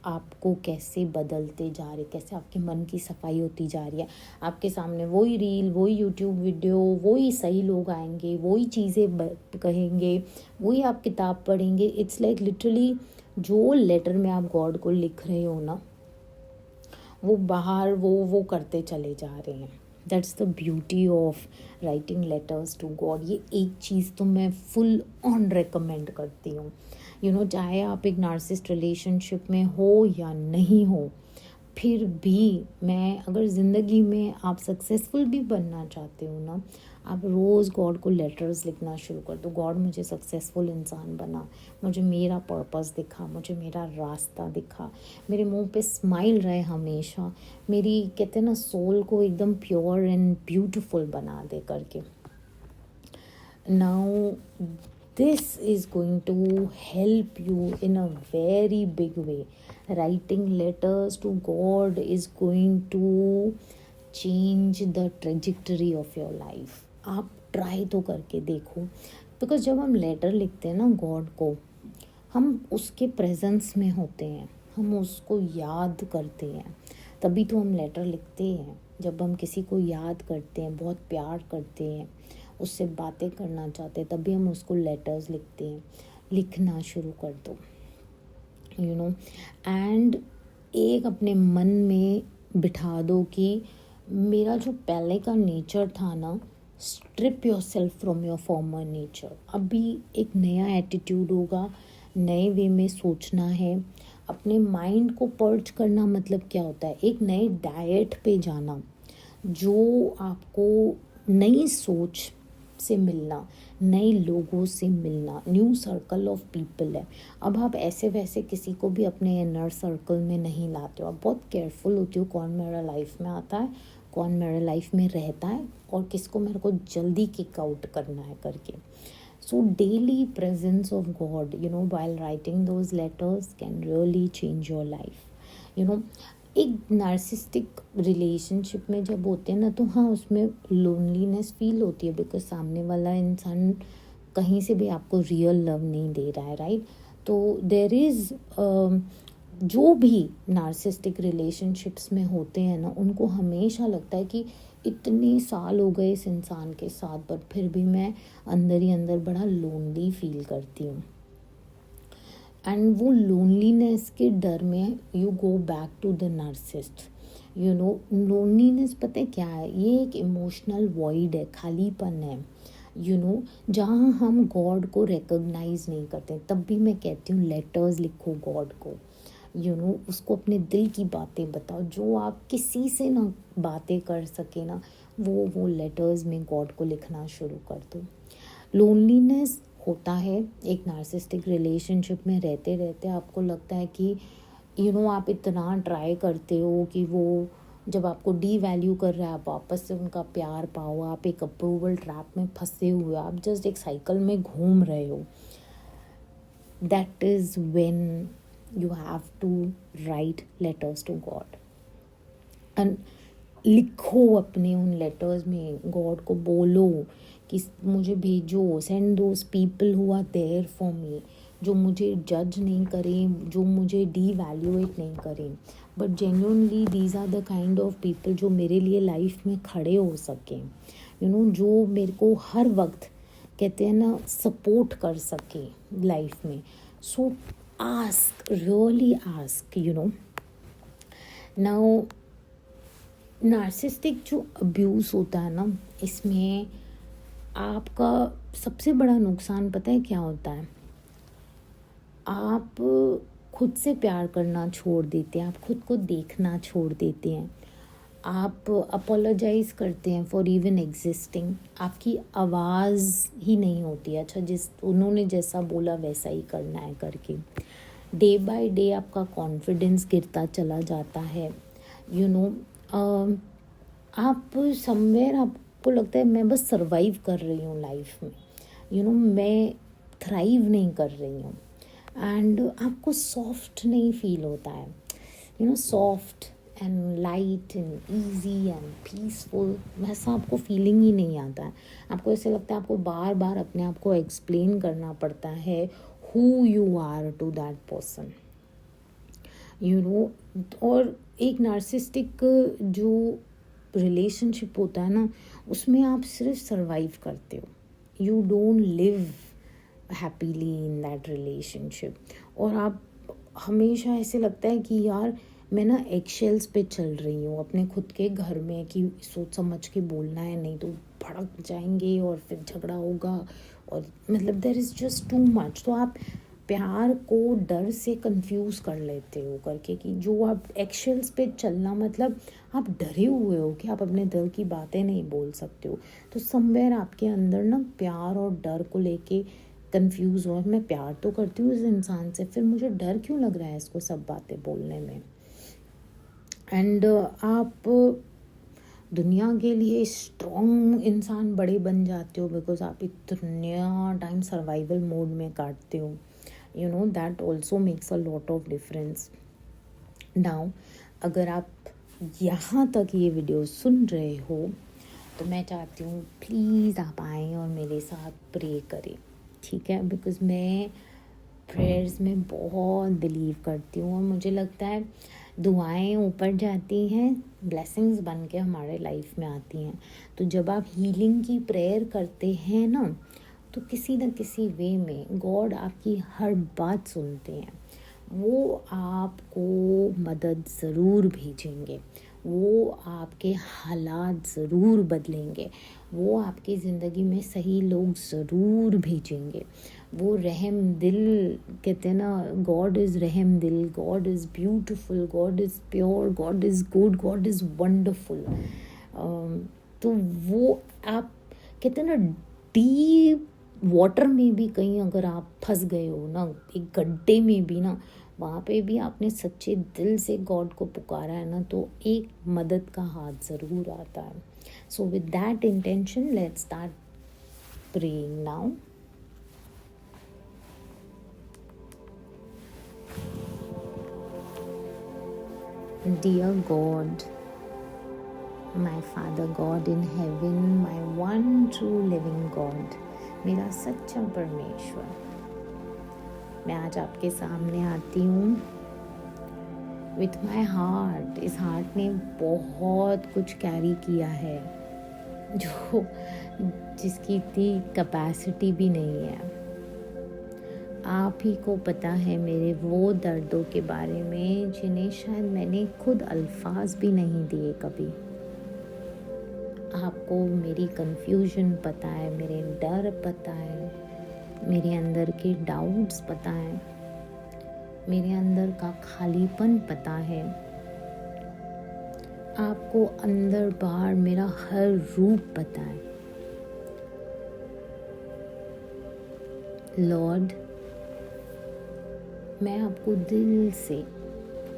आपको कैसे बदलते जा रहे, कैसे आपके मन की सफाई होती जा रही है। आपके सामने वही रील, वही यूट्यूब वीडियो, वही सही लोग आएंगे, वही चीज़ें कहेंगे, वही आप किताब पढ़ेंगे। इट्स लाइक लिटरली जो लेटर में आप गॉड को लिख रहे हो ना, वो बाहर वो करते चले जा रहे हैं। That's the beauty of writing letters to God. ये एक चीज़ तो मैं फुल ऑन रिकमेंड करती हूँ। चाहे आप एक नार्सिसिस्ट रिलेशनशिप में हो या नहीं हो, फिर भी मैं अगर ज़िंदगी में आप सक्सेसफुल भी बनना चाहते हो ना, आप रोज़ गॉड को लेटर्स लिखना शुरू कर दो, गॉड मुझे सक्सेसफुल इंसान बना, मुझे मेरा पर्पस दिखा, मुझे मेरा रास्ता दिखा, मेरे मुंह पे स्माइल रहे हमेशा, मेरी कहते हैं ना सोल को एकदम प्योर एंड ब्यूटीफुल बना दे करके. Now, this is going to help you in a very big way. Writing letters to God is going to change the trajectory of your life. आप ट्राई तो करके देखो, बिकॉज जब हम लेटर लिखते हैं ना गॉड को, हम उसके प्रेजेंस में होते हैं, हम उसको याद करते हैं, तभी तो हम लेटर लिखते हैं. जब हम किसी को याद करते हैं, बहुत प्यार करते हैं, उससे बातें करना चाहते हैं, तभी हम उसको लेटर्स लिखते हैं. लिखना शुरू कर दो, यू नो. एंड एक अपने मन में बिठा दो कि मेरा जो पहले का नेचर था ना, strip your self from your farmer nature. अभी एक नया एटीट्यूड होगा, नए वे में सोचना है. अपने माइंड को पर्च करना मतलब क्या होता है? एक नए डाइट पे जाना, जो आपको नई सोच से मिलना, नए लोगों से मिलना, न्यू सर्कल ऑफ पीपल है. अब आप ऐसे वैसे किसी को भी अपने इनर सर्कल में नहीं लाते हो. आप बहुत केयरफुल होती हो कौन मेरा लाइफ में आता है, कौन मेरे लाइफ में रहता है, और किसको मेरे को जल्दी किक आउट करना है करके. So daily presence of God, while writing those letters can really change your life. एक नार्सिस्टिक रिलेशनशिप में जब होते हैं ना, तो हाँ उसमें लोनलीनेस फील होती है, बिकॉज सामने वाला इंसान कहीं से भी आपको रियल लव नहीं दे रहा है, राइट. तो देयर इज़ जो भी नार्सिस्टिक रिलेशनशिप्स में होते हैं ना, उनको हमेशा लगता है कि इतने साल हो गए इस इंसान के साथ, बट फिर भी मैं अंदर ही अंदर बड़ा लोनली फील करती हूँ. एंड वो लोनलीनेस के डर में you go back to the narcissist. Loneliness पता है क्या है? ये एक इमोशनल वॉइड है, खालीपन है, जहाँ हम गॉड को रिकॉग्नाइज नहीं करते. तब भी मैं कहती हूँ लेटर्स लिखो गॉड को, उसको अपने दिल की बातें बताओ, जो आप किसी से ना बातें कर सके ना, वो लेटर्स में गॉड को लिखना शुरू कर दो. लोनलीनेस होता है एक नार्सिस्टिक रिलेशनशिप में रहते रहते. आपको लगता है कि आप इतना ट्राई करते हो कि वो जब आपको डी वैल्यू कर रहा है, आप वापस से उनका प्यार पाओ. आप एक अप्रूवल ट्रैप में फंसे हुए, आप जस्ट एक साइकिल में घूम रहे हो. That is when you have to write letters to God. and लिखो अपने उन लेटर्स में, गॉड को बोलो कि मुझे भेजो, send those people who are there for me, जो मुझे जज नहीं करें, जो मुझे डीवैल्यूएट नहीं करें, but genuinely these are the kind of people जो मेरे लिए लाइफ में खड़े हो सकें, जो मेरे को हर वक्त कहते हैं ना सपोर्ट कर सके लाइफ में. सो ask, really ask, now narcissistic जो अब्यूज़ होता है ना, इसमें आपका सबसे बड़ा नुकसान पता है क्या होता है? आप खुद से प्यार करना छोड़ देते हैं, आप खुद को देखना छोड़ देते हैं, आप अपोलोजाइज करते हैं फॉर इवन एग्जिस्टिंग. आपकी आवाज़ ही नहीं होती, अच्छा जिस उन्होंने जैसा बोला वैसा ही करना है करके. डे बाय डे आपका कॉन्फिडेंस गिरता चला जाता है. आप समवेयर आपको लगता है मैं बस सर्वाइव कर रही हूँ लाइफ में, मैं थ्राइव नहीं कर रही हूँ. एंड आपको सॉफ्ट नहीं फील होता है, soft and light and easy and peaceful, वैसा आपको फीलिंग ही नहीं आता है. आपको ऐसे लगता है आपको बार बार अपने आप को एक्सप्लेन करना पड़ता है who you are to that person, और एक नार्सिस्टिक जो रिलेशनशिप होता है ना, उसमें आप सिर्फ सर्वाइव करते हो, you don't live happily in that relationship. और आप हमेशा ऐसे लगता है कि यार मैं ना एगशेल्स पे चल रही हूँ अपने खुद के घर में, कि सोच समझ के बोलना है, नहीं तो भड़क जाएंगे और फिर झगड़ा होगा, और मतलब there is just too much. तो आप प्यार को डर से कंफ्यूज कर लेते हो करके, कि जो आप एक्शल्स पे चलना मतलब आप डरे हुए हो कि आप अपने दिल की बातें नहीं बोल सकते हो। तो समवेयर आपके अंदर ना प्यार और डर को लेके कंफ्यूज हो, मैं प्यार तो करती हूँ इस इंसान से, फिर मुझे डर क्यों लग रहा है इसको सब बातें बोलने में। एंड आप दुनिया के लिए स्ट्रॉन्ग इंसान बड़े बन जाते हो बिकॉज आप इतना टाइम सर्वाइवल मोड में काटते हो। You know that also makes a lot of difference. Now अगर आप यहाँ तक ये वीडियो सुन रहे हो तो मैं चाहती हूँ प्लीज़ आप आएँ और मेरे साथ प्रे करें, ठीक है? बिकॉज मैं प्रेयर्स में बहुत बिलीव करती हूँ और मुझे लगता है दुआएं ऊपर जाती हैं, ब्लेसिंग्स बन के हमारे लाइफ में आती हैं। तो जब आप हीलिंग की प्रेयर करते हैं ना, तो किसी न किसी वे में गॉड आपकी हर बात सुनते हैं। वो आपको मदद ज़रूर भेजेंगे, वो आपके हालात ज़रूर बदलेंगे, वो आपकी ज़िंदगी में सही लोग ज़रूर भेजेंगे। वो रहम दिल, कहते हैं ना, गॉड इज़ रहम दिल, God is beautiful, God is pure, God is good, God is wonderful. तो वो आप कहते हैं ना, डीप वाटर में भी कहीं अगर आप फंस गए हो ना, एक गड्ढे में भी ना, वहाँ पे भी आपने सच्चे दिल से गॉड को पुकारा है ना, तो एक मदद का हाथ ज़रूर आता है। So with that intention let's start praying now. Dear God, my Father God in heaven, my one true living God, मेरा सच्चा परमेश्वर, मैं आज आपके सामने आती हूँ विथ माई हार्ट। इस हार्ट ने बहुत कुछ कैरी किया है जो जिसकी इतनी कैपेसिटी भी नहीं है। आप ही को पता है मेरे वो दर्दों के बारे में जिन्हें शायद मैंने खुद अल्फाज भी नहीं दिए कभी। आपको मेरी कंफ्यूजन पता है, मेरे डर पता है, मेरे अंदर के डाउट्स पता है, मेरे अंदर का खालीपन पता है। आपको अंदर बाहर मेरा हर रूप पता है। लॉर्ड, मैं आपको दिल से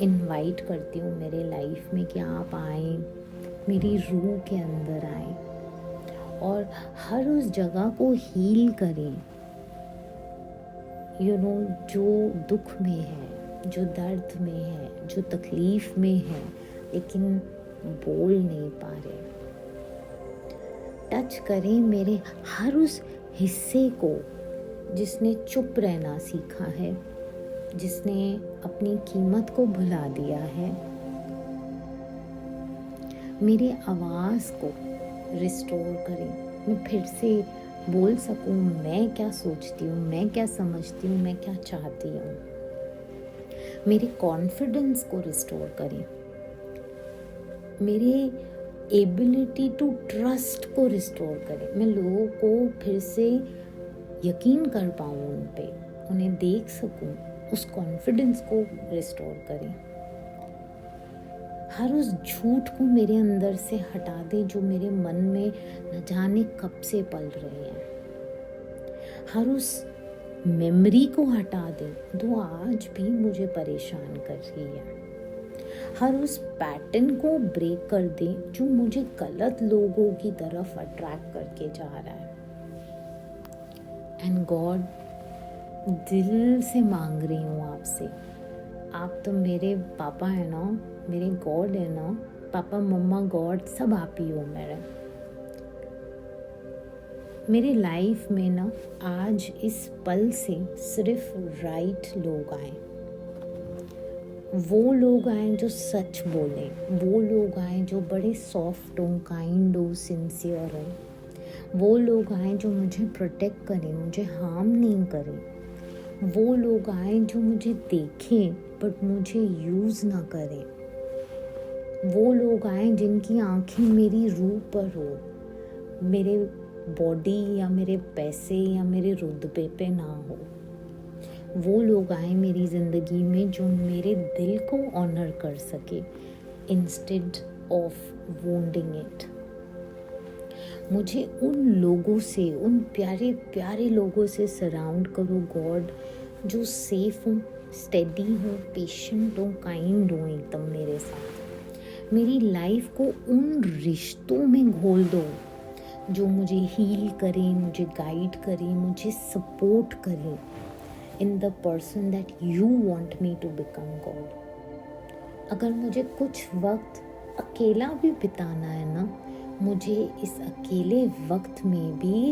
इनवाइट करती हूँ मेरे लाइफ में कि आप आएं, मेरी रूह के अंदर आएं और हर उस जगह को हील करें, यू नो, जो दुख में है, जो दर्द में है, जो तकलीफ में है लेकिन बोल नहीं पा रहे। टच करें मेरे हर उस हिस्से को जिसने चुप रहना सीखा है, जिसने अपनी कीमत को भुला दिया है। मेरी आवाज़ को रिस्टोर करें, मैं फिर से बोल सकूं मैं क्या सोचती हूँ, मैं क्या समझती हूँ, मैं क्या चाहती हूँ। मेरे कॉन्फिडेंस को रिस्टोर करें, मेरे एबिलिटी टू ट्रस्ट को रिस्टोर करें। मैं लोगों को फिर से यकीन कर पाऊँ उन पे, उन्हें देख सकूं, उस कॉन्फिडेंस को रिस्टोर करें। हर उस झूठ को मेरे अंदर से हटा दे जो मेरे मन में न जाने कब से पल रहे हैं। हर उस मेमोरी को हटा दे जो आज भी मुझे परेशान कर रही है। हर उस पैटर्न को ब्रेक कर दे जो मुझे गलत लोगों की तरफ अट्रैक्ट करके जा रहा है। एंड गॉड, दिल से मांग रही हूँ आपसे, आप तो मेरे पापा है ना, मेरे गॉड है ना, पापा मम्मा गॉड सब आप ही हो। मेरे लाइफ में ना आज इस पल से सिर्फ राइट लोग आए, वो लोग आए जो सच बोले, वो लोग आए जो बड़े सॉफ्ट हो, काइंड हो, सिंसियर हो, वो लोग आए जो मुझे प्रोटेक्ट करें, मुझे हार्म नहीं करें। वो लोग आए जो मुझे देखें बट मुझे यूज़ ना करें। वो लोग आए जिनकी आंखें मेरी रूह पर हो, मेरे बॉडी या मेरे पैसे या मेरे रुतबे पे ना हो। वो लोग आए मेरी ज़िंदगी में जो मेरे दिल को ऑनर कर सके इंस्टेड ऑफ वोंडिंग इट। मुझे उन लोगों से, उन प्यारे प्यारे लोगों से सराउंड करो गॉड, जो सेफ हों, स्टेडी हों, पेशेंट हों, काइंड हों एकदम मेरे साथ। मेरी लाइफ को उन रिश्तों में घोल दो जो मुझे हील करें, मुझे गाइड करें, मुझे सपोर्ट करें in the person that you want me to become God. अगर मुझे कुछ वक्त अकेला भी बिताना है ना, मुझे इस अकेले वक्त में भी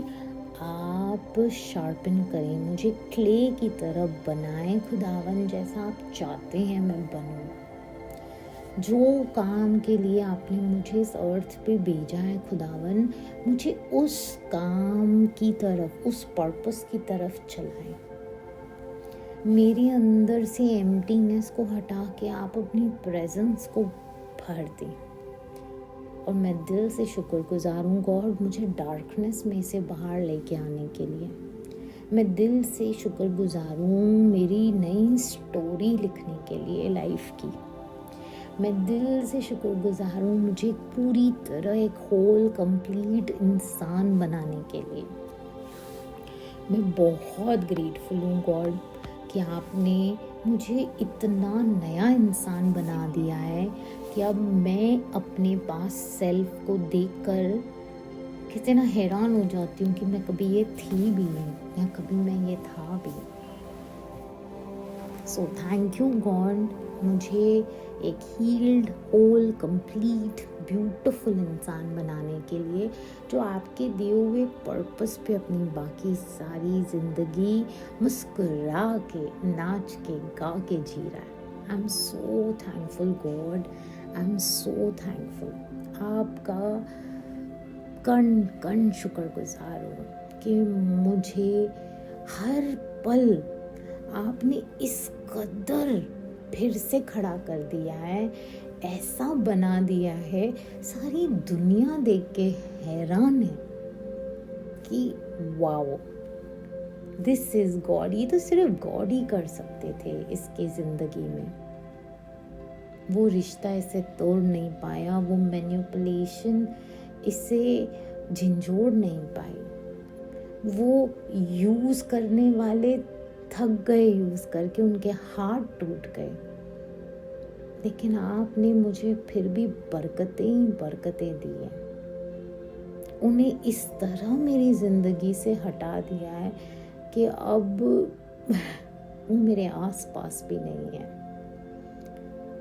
आप शार्पन करें, मुझे क्ले की तरह बनाएं खुदावन, जैसा आप चाहते हैं मैं बनूं। जो काम के लिए आपने मुझे इस अर्थ पे भेजा है खुदावन, मुझे उस काम की तरफ, उस पर्पस की तरफ चलाएं। मेरे अंदर से एम्प्टीनेस को हटा के आप अपनी प्रेजेंस को भर दें। और मैं दिल से शुक्रगुजार हूँ गॉड, मुझे डार्कनेस में से बाहर लेके आने के लिए। मैं दिल से शुक्रगुजार हूँ मेरी नई स्टोरी लिखने के लिए लाइफ की। मैं दिल से शुक्रगुजार हूँ मुझे पूरी तरह एक होल कंप्लीट इंसान बनाने के लिए। मैं बहुत ग्रेटफुल हूँ गॉड कि आपने मुझे इतना नया इंसान बना दिया है कि अब मैं अपने पास सेल्फ को देखकर कितना हैरान हो जाती हूँ कि मैं कभी ये थी भी नहीं या कभी मैं ये था भी। सो थैंक यू गॉड, मुझे एक हील्ड, होल, कंप्लीट, ब्यूटीफुल इंसान बनाने के लिए, जो आपके दिए हुए पर्पस पे अपनी बाकी सारी ज़िंदगी मुस्कुरा के, नाच के, गा के जी रहा है। I am so thankful God, I am so thankful. आपका कण कण शुक्रगुजार हूँ कि मुझे हर पल आपने इस कदर फिर से खड़ा कर दिया है, ऐसा बना दिया है, सारी दुनिया देख के हैरान है कि वाओ, दिस इज गॉड। ये तो सिर्फ गॉड ही कर सकते थे इसकी जिंदगी में। वो रिश्ता इसे तोड़ नहीं पाया, वो मैनिपुलेशन इसे झंझोड़ नहीं पाई, वो यूज करने वाले थक गए यूज करके, उनके हाथ टूट गए, लेकिन आपने मुझे फिर भी बरकतें ही बरकतें दी हैं। उन्हें इस तरह मेरी जिंदगी से हटा दिया है कि अब वो मेरे आसपास भी नहीं है।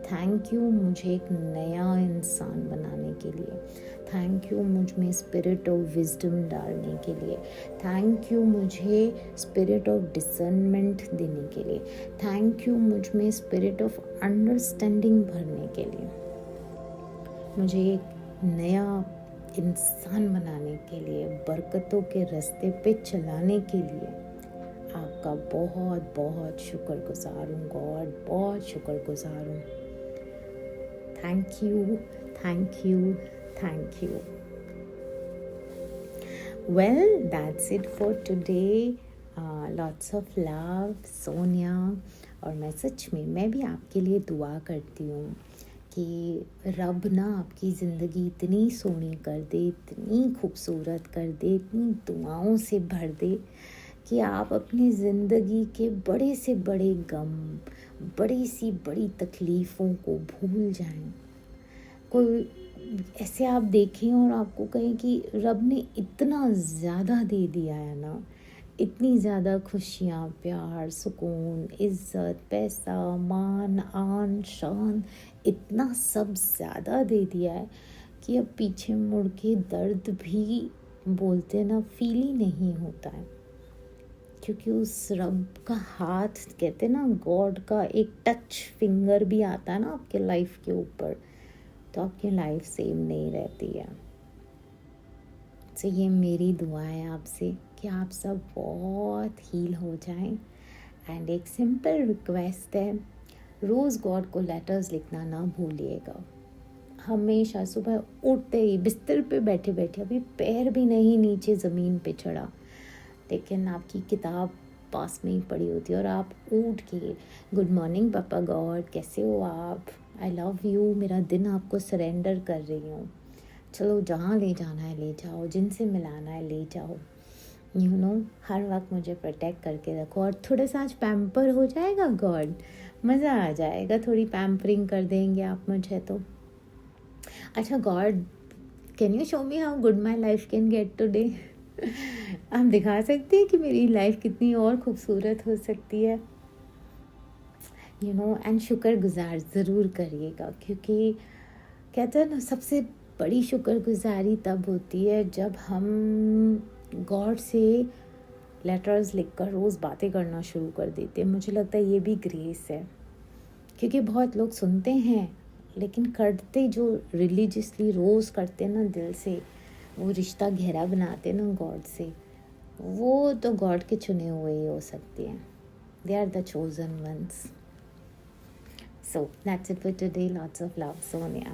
थैंक यू मुझे एक नया इंसान बनाने के लिए, थैंक यू मुझ में स्पिरिट ऑफ विजडम डालने के लिए, थैंक यू मुझे स्पिरिट ऑफ डिसर्नमेंट देने के लिए, थैंक यू मुझ में स्पिरिट ऑफ अंडरस्टैंडिंग भरने के लिए, मुझे एक नया इंसान बनाने के लिए, बरकतों के रास्ते पे चलाने के लिए आपका बहुत बहुत शुक्रगुजार हूँ गॉड, बहुत शुक्रगुजार हूँ। Thank you, thank you, thank you. Well, that's it for today. Lots of love, Sonia. और मैं भी आपके लिए दुआ करती हूँ कि रब ना आपकी ज़िंदगी इतनी सोनी कर दे, इतनी खूबसूरत कर दे, इतनी दुआओं से भर दे कि आप अपनी ज़िंदगी के बड़े से बड़े गम, बड़ी सी बड़ी तकलीफ़ों को भूल जाएं। कोई ऐसे आप देखें और आपको कहें कि रब ने इतना ज़्यादा दे दिया है ना, इतनी ज़्यादा खुशियाँ, प्यार, सुकून, इज़्ज़त, पैसा, मान, आन, शान, इतना सब ज़्यादा दे दिया है कि अब पीछे मुड़ के दर्द भी बोलते ना फील ही नहीं होता है, क्योंकि उस रब का हाथ, कहते ना गॉड का एक टच फिंगर भी आता है ना आपके लाइफ के ऊपर, तो आपकी लाइफ सेम नहीं रहती है। तो ये मेरी दुआ है आपसे कि आप सब बहुत हील हो जाएं। एंड एक सिंपल रिक्वेस्ट है, रोज़ गॉड को लेटर्स लिखना ना भूलिएगा। हमेशा सुबह उठते ही, बिस्तर पे बैठे बैठे, अभी पैर भी नहीं नीचे ज़मीन पे चढ़ा, लेकिन आपकी किताब पास में ही पड़ी होती है और आप उठ के गुड मॉर्निंग पापा गॉड, कैसे हो आप, आई लव यू, मेरा दिन आपको सरेंडर कर रही हूँ, चलो जहाँ ले जाना है ले जाओ, जिनसे मिलाना है ले जाओ, यू नो, हर वक्त मुझे प्रोटेक्ट करके रखो। और थोड़ा सा आज पैम्पर हो जाएगा गॉड, मज़ा आ जाएगा, थोड़ी पैम्परिंग कर देंगे आप मुझे तो। अच्छा God, can you show me how good my life can get today. आप दिखा सकते हैं कि मेरी लाइफ कितनी और खूबसूरत हो सकती है, यू नो। एंड शुक्रगुजार ज़रूर करिएगा, क्योंकि कहते हैं ना, सबसे बड़ी शुक्रगुजारी तब होती है जब हम गॉड से लेटर्स लिखकर रोज़ बातें करना शुरू कर देते हैं। मुझे लगता है ये भी ग्रेस है, क्योंकि बहुत लोग सुनते हैं लेकिन करते जो रिलीजियसली रोज़ करते ना दिल से, वो रिश्ता गहरा बनाते ना गॉड से, वो तो गॉड के चुने हुए ही हो सकते हैं। They are the chosen ones. So that's it for today. Lots of love, Sonia.